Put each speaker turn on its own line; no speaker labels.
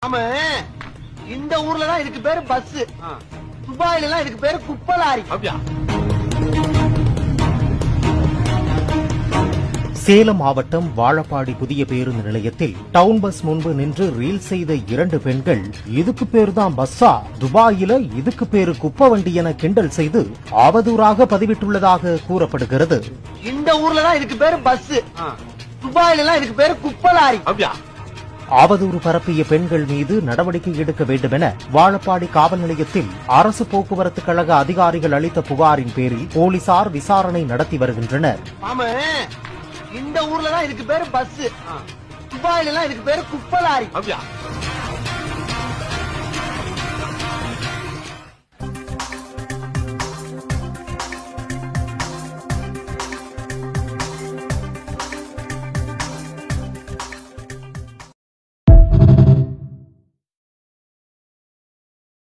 ஆமா, இந்த ஊர்ல தான் இதுக்கு பேரு பஸ். துபாயில எல்லாம் இதுக்கு பேரு குப்பலாரி.
சேலம் மாவட்டம் வாழப்பாடி புதிய பேருந்து நிலையத்தில் டவுன் பஸ் முன்பு நின்று ரீல் செய்த 2 பெண்கள் இதுக்கு பேரு தான் பஸ்ஸா, துபாயில இதுக்கு பேரு குப்பை வண்டி என கிண்டல் செய்து அவதூறாக பதிவிட்டுள்ளதாக கூறப்படுகிறது.
இந்த ஊர்ல தான் இதுக்கு பேரு பஸ். துபாயில எல்லாம் இதுக்கு பேரு குப்பலாரி.
அவதூறு பரப்பிய பெண்கள் மீது நடவடிக்கை எடுக்க வேண்டும் என வாழப்பாடி காவல் நிலையத்தில் அரசு போக்குவரத்து கழக அதிகாரிகள் அளித்த புகாரின் பேரில் போலீசார் விசாரணை நடத்தி வருகின்றனர்.
ஆமா, இந்த ஊர்ல தான் இதுக்கு பேரு பஸ். துபாயில எல்லாம் இதுக்கு பேரு குப்பலாரி.